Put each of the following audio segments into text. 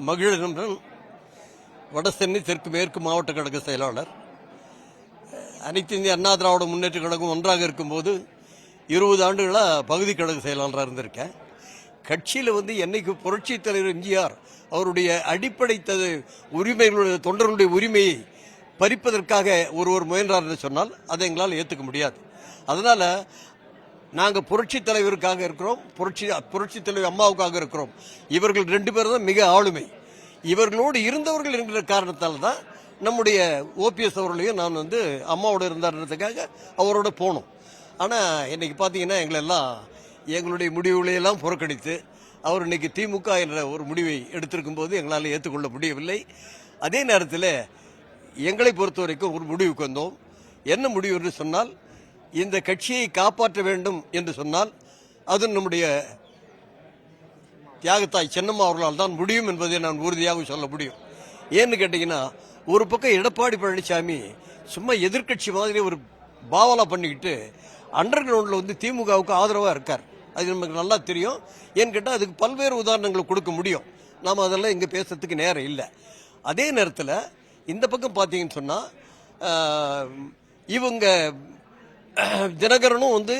மகிழன் வடசென்னை தெற்கு மேற்கு மாவட்ட கழக செயலாளர். அனைத்து இந்திய அண்ணா திராவிட முன்னேற்ற கழகம் ஒன்றாக இருக்கும்போது 20 ஆண்டுகளாக பகுதி கழக செயலாளராக இருந்திருக்கேன். கட்சியில் என்னைக்கு புரட்சி தலைவர் எம்ஜிஆர் அவருடைய அடிப்படை உரிமைகளுடைய தொண்டர்களுடைய உரிமையை பறிப்பதற்காக ஒருவர் முயன்றார் என்று சொன்னால் அதை எங்களால் ஏற்றுக்க முடியாது. அதனால் நாங்கள் புரட்சி தலைவருக்காக இருக்கிறோம், புரட்சி தலைவர் அம்மாவுக்காக இருக்கிறோம். இவர்கள் 2 பேரும் தான் மிக ஆளுமை. இவர்களோடு இருந்தவர்கள் என்கிற காரணத்தால் தான் நம்முடைய ஓபிஎஸ் அவர்களையும் நான் அம்மாவோட இருந்தார்ன்றதுக்காக அவரோட போனோம். ஆனால் இன்னைக்கு பார்த்தீங்கன்னா எங்களுடைய முடிவுகளையெல்லாம் புறக்கணித்து அவர் இன்னைக்கு திமுக என்ற ஒரு முடிவை எடுத்திருக்கும் போது எங்களால் ஏற்றுக்கொள்ள முடியவில்லை. அதே நேரத்தில் எங்களை பொறுத்த வரைக்கும் ஒரு முடிவுக்கு வந்தோம். என்ன முடிவு என்று சொன்னால், இந்த கட்சியை காப்பாற்ற வேண்டும் என்று சொன்னால் அது நம்முடைய தியாகத்தாய் சின்னம்மா அவர்களால் தான் முடியும் என்பதை நான் உறுதியாக சொல்ல முடியும். ஏன்னு கேட்டீங்கன்னா, ஒரு பக்கம் எடப்பாடி பழனிசாமி சும்மா எதிர்கட்சி மாதிரி ஒரு பாவலா பண்ணிக்கிட்டு அண்டர் கிரவுண்டில் திமுகவுக்கு ஆதரவாக இருக்கார். அது நமக்கு நல்லா தெரியும். ஏன்னு கேட்டால் அதுக்கு பல்வேறு உதாரணங்களை கொடுக்க முடியும். நாம் அதெல்லாம் இங்கே பேசுறதுக்கு நேரம் இல்லை. அதே நேரத்தில் இந்த பக்கம் பார்த்தீங்கன்னு சொன்னால், இவங்க தினகரனும்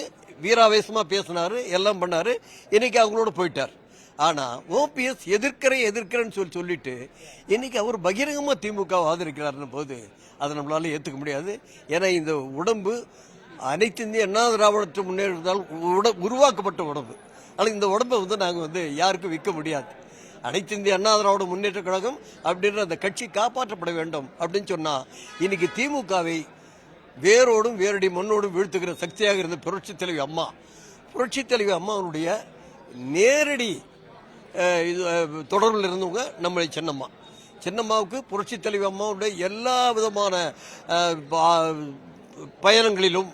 வீராவேசமாக பேசினாரு, எல்லாம் பண்ணாரு. இன்னைக்கு அவங்களோட போயிட்டார். ஆனால் ஓபிஎஸ் எதிர்க்கிறேன்னு சொல்லிட்டு இன்னைக்கு அவர் பகிரங்கமாக திமுக ஆதரிக்கிறார்னு போது அதை நம்மளால ஏற்றுக்க முடியாது. ஏன்னா இந்த உடம்பு அனைத்து இந்திய அண்ணா திராவிட முன்னேற்றத்தால் உருவாக்கப்பட்ட உடம்பு. ஆனால் இந்த உடம்பை நாங்கள் யாருக்கும் விற்க முடியாது. அனைத்து இந்திய அண்ணா திராவிட முன்னேற்ற கழகம் அப்படின்ற அந்த கட்சி காப்பாற்றப்பட வேண்டும் அப்படின்னு சொன்னால், இன்னைக்கு திமுகவை வேரோடும் வேரடி மண்ணோடும் வீழ்த்துகிற சக்தியாக இருந்த புரட்சி தலைவி அம்மாவுடைய நேரடி தொடர்பில் இருந்தவங்க நம்மளை சின்னம்மாவுக்கு புரட்சி தலைவி அம்மாவுடைய எல்லா விதமான பயணங்களிலும்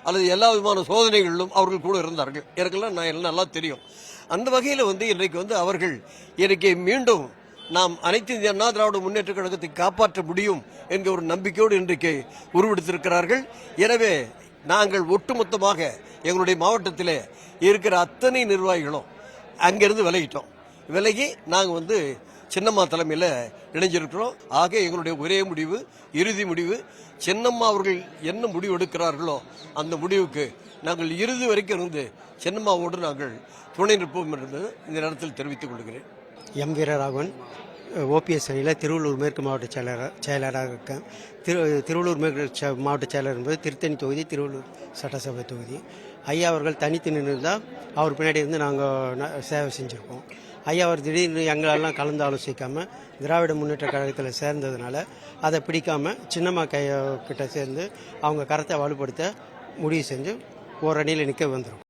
அல்லது எல்லா விதமான சோதனைகளிலும் அவர்கள் கூட இருந்தார்கள். எனக்கெல்லாம் நான் நல்லா தெரியும். அந்த வகையில் இன்றைக்கு அவர்கள் இன்றைக்கு மீண்டும் நாம் அனைத்து இந்திய அண்ணா திராவிட முன்னேற்ற கழகத்தை காப்பாற்ற முடியும் என்கிற ஒரு நம்பிக்கையோடு இன்றைக்கு உருவெடுத்திருக்கிறார்கள். எனவே நாங்கள் ஒட்டுமொத்தமாக எங்களுடைய மாவட்டத்தில் இருக்கிற அத்தனை நிர்வாகிகளும் அங்கிருந்து விலகி நாங்கள் சின்னம்மா தலைமையில் இணைஞ்சிருக்கிறோம். ஆக எங்களுடைய ஒரே முடிவு, இறுதி முடிவு, சின்னம்மா அவர்கள் என்ன முடிவு எடுக்கிறார்களோ அந்த முடிவுக்கு நாங்கள் இறுதி வரைக்கும் சின்னம்மாவோடு நாங்கள் துணை நிற்போம் என்று இந்த நேரத்தில் தெரிவித்துக் கொள்கிறேன். எம் வீரராகவன், ஓபிஎஸ் அணியில் திருவள்ளூர் மேற்கு மாவட்ட செயலராக இருக்கேன். திருவள்ளூர் மேற்கு மாவட்ட செயலர் என்பது திருத்தணி தொகுதி, திருவள்ளூர் சட்டசபை தொகுதி. ஐயா அவர்கள் தனித்து நின்றுதான் அவர் பின்னாடி நாங்கள் சேவை செஞ்சுருக்கோம். ஐயா அவர் திடீர்னு எங்களெல்லாம் கலந்து ஆலோசிக்காமல் திராவிட முன்னேற்ற கழகத்தில் சேர்ந்ததுனால அதை பிடிக்காமல் சின்னம்மா கிட்ட சேர்ந்து அவங்க கரத்தை வலுப்படுத்த முடிவு செஞ்சு ஒரு அணியில் நிற்க வந்துடும்.